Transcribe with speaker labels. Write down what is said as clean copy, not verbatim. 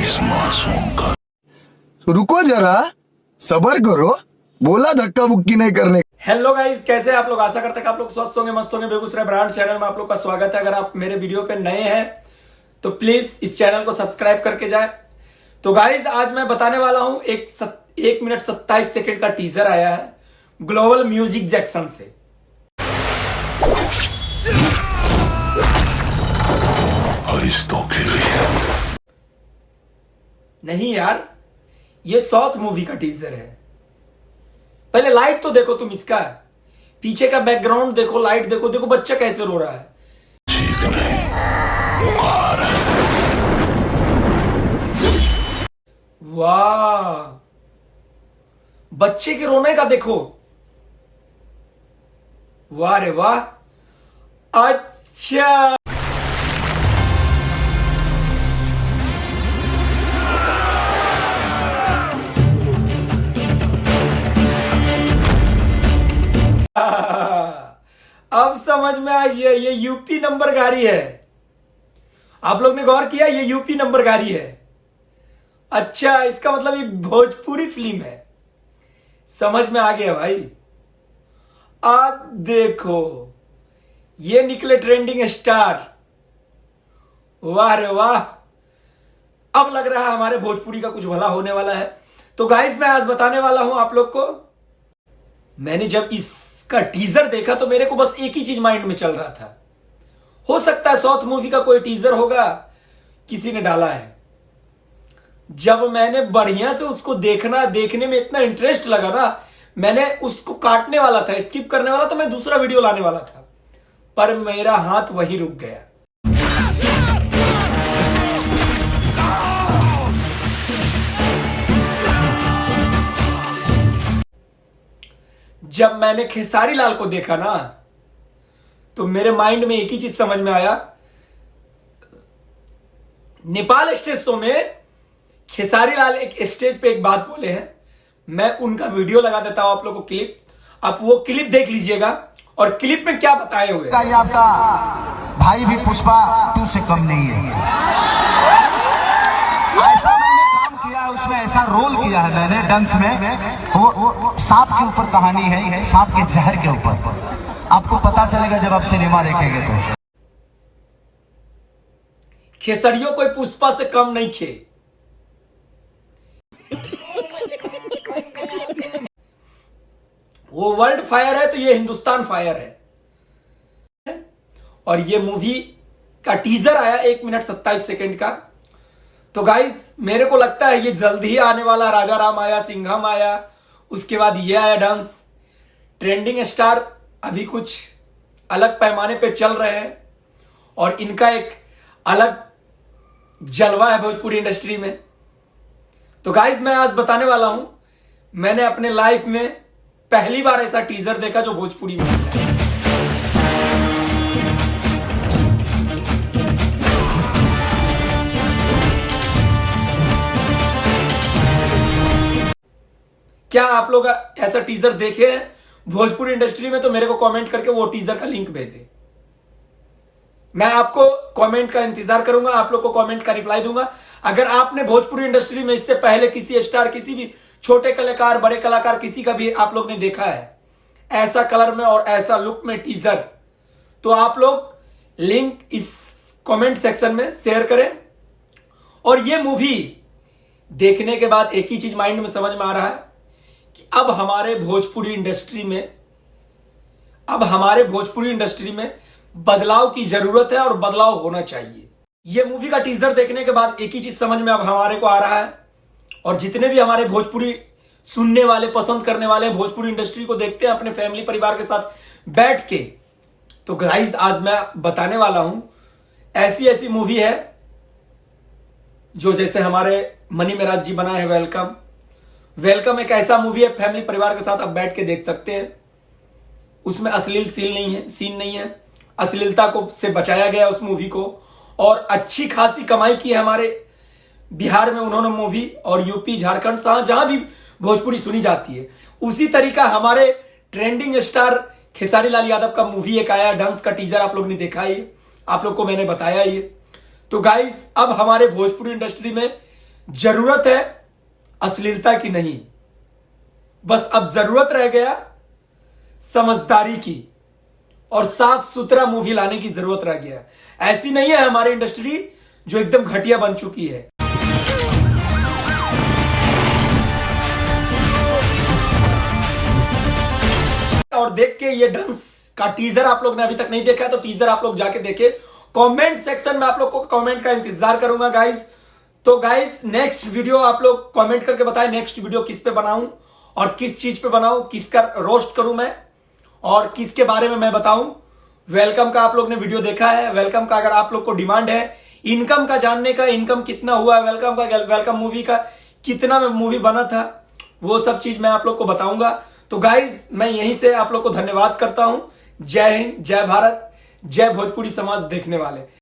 Speaker 1: इस मासूम का
Speaker 2: रुको जरा, सबर करो, बोला धक्का बुक्की नहीं करने।
Speaker 3: हेलो गाइस, कैसे हैं आप लोग। आशा करते हैं कि आप लोग स्वस्थ होंगे, मस्त होंगे। बेगूसराय ब्रांड चैनल में आप लोग का स्वागत है। अगर आप मेरे वीडियो पे नए हैं तो प्लीज इस चैनल को सब्सक्राइब करके जाएं। तो गाइस, आज मैं बताने वाला हूं 1 मिनट 27 सेकंड का टीजर आया है ग्लोबल म्यूजिक जैक्सन से।
Speaker 4: फरिश्तों के लिए
Speaker 3: नहीं यार, ये साउथ मूवी का टीजर है। पहले लाइट तो देखो तुम इसका, पीछे का बैकग्राउंड देखो, लाइट देखो, देखो बच्चा कैसे रो रहा है।
Speaker 4: ठीक नहीं, बुखार है।
Speaker 3: वाह, बच्चे के रोने का देखो, वाह रे वाह। अच्छा, अब समझ में आ गया, ये यूपी नंबर गाड़ी है। आप लोग ने गौर किया, ये यूपी नंबर गाड़ी है। अच्छा, इसका मतलब ये भोजपुरी फिल्म है। समझ में आ गया भाई। अब देखो, ये निकले ट्रेंडिंग स्टार। वाह रे वाह, अब लग रहा है हमारे भोजपुरी का कुछ भला होने वाला है। तो गाइस, मैं आज बताने वाला हूं आप लोग को। मैंने जब इसका टीजर देखा तो मेरे को बस एक ही चीज माइंड में चल रहा था, हो सकता है साउथ मूवी का कोई टीजर होगा, किसी ने डाला है। जब मैंने बढ़िया से उसको देखने में इतना इंटरेस्ट लगा ना, मैंने उसको काटने वाला था, स्किप करने वाला था, मैं दूसरा वीडियो लाने वाला था, पर मेरा हाथ वहीं रुक गया। जब मैंने खेसारी लाल को देखा ना, तो मेरे माइंड में एक ही चीज समझ में आया। नेपाल स्टेज शो में खेसारी लाल एक स्टेज पे एक बात बोले हैं, मैं उनका वीडियो लगा देता हूं आप लोगों को, क्लिप। आप वो क्लिप देख लीजिएगा, और क्लिप में क्या बताए हुए।
Speaker 5: आपका भाई भी पुष्पा 2 से कम नहीं है। ऐसा मैंने काम किया, उसमें ऐसा रोल किया है मैंने डांस में। वो सांप के ऊपर कहानी है, सांप के जहर के ऊपर। आपको पता चलेगा जब आप सिनेमा देखेंगे तो।
Speaker 3: खेसरियों कोई पुष्पा से कम नहीं खे। वो वर्ल्ड फायर है तो ये हिंदुस्तान फायर है। और ये मूवी का टीजर आया 1 मिनट 27 सेकंड का। तो गाइज, मेरे को लगता है ये जल्द ही आने वाला। राजा राम आया, सिंघम आया, उसके बाद ये आया डांस। ट्रेंडिंग स्टार अभी कुछ अलग पैमाने पे चल रहे हैं, और इनका एक अलग जलवा है भोजपुरी इंडस्ट्री में। तो गाइज, मैं आज बताने वाला हूं, मैंने अपने लाइफ में पहली बार ऐसा टीजर देखा जो भोजपुरी में है। क्या आप लोग ऐसा टीजर देखे हैं भोजपुरी इंडस्ट्री में? तो मेरे को कमेंट करके वो टीजर का लिंक भेजें। मैं आपको कमेंट का इंतजार करूंगा, आप लोग को कमेंट का रिप्लाई दूंगा। अगर आपने भोजपुरी इंडस्ट्री में इससे पहले किसी स्टार, किसी भी छोटे कलाकार, बड़े कलाकार, किसी का भी आप लोग ने देखा है ऐसा कलर में और ऐसा लुक में टीजर, तो आप लोग लिंक इस कमेंट सेक्शन में शेयर करें। और ये मूवी देखने के बाद एक ही चीज माइंड में समझ में आ रहा है कि अब हमारे भोजपुरी इंडस्ट्री में बदलाव की जरूरत है, और बदलाव होना चाहिए। यह मूवी का टीजर देखने के बाद एक ही चीज समझ में अब हमारे को आ रहा है, और जितने भी हमारे भोजपुरी सुनने वाले, पसंद करने वाले, भोजपुरी इंडस्ट्री को देखते हैं अपने फैमिली परिवार के साथ बैठ के, तो गाइस, आज मैं बताने वाला हूं ऐसी ऐसी मूवी है जो, जैसे हमारे मनी मेराज जी बनाए हैं वेलकम एक ऐसा मूवी है, फैमिली परिवार के साथ आप बैठ के देख सकते हैं। उसमें अश्लील सीन नहीं है, अश्लीलता को से बचाया गया उस मूवी को, और अच्छी खासी कमाई की है हमारे बिहार में उन्होंने मूवी, और यूपी, झारखंड, जहां भी भोजपुरी सुनी जाती है। उसी तरीका हमारे ट्रेंडिंग स्टार खेसारी लाल यादव का मूवी एक आया, डांस का टीजर आप लोग ने देखा ही, आप लोग को मैंने बताया ये। तो गाइस, अब हमारे भोजपुरी इंडस्ट्री में जरूरत है अश्लीलता की नहीं, बस अब जरूरत रह गया समझदारी की और साफ सुथरा मूवी लाने की जरूरत रह गया। ऐसी नहीं है हमारी इंडस्ट्री जो एकदम घटिया बन चुकी है। और देख के ये डांस का टीजर आप लोग ने अभी तक नहीं देखा है तो टीजर आप लोग जाके देखे। कमेंट सेक्शन में आप लोग को कमेंट का इंतजार करूंगा गाइस। तो गाइस नेक्स्ट वीडियो आप लोग कमेंट करके बताएं नेक्स्ट वीडियो किस पे बनाऊं और किस चीज पे बनाऊं, किसका रोस्ट करूं मैं और किसके बारे में मैं बताऊं। वेलकम का आप लोग ने वीडियो देखा है, वेलकम का अगर आप लोग को डिमांड है इनकम का जानने का, इनकम कितना हुआ है वेलकम का, वेलकम मूवी का कितना मूवी बना था, वो सब चीज मैं आप लोग को बताऊंगा। तो गाइज मैं यहीं से आप लोग को धन्यवाद करता हूं। जय हिंद, जय भारत, जय भोजपुरी समाज देखने वाले।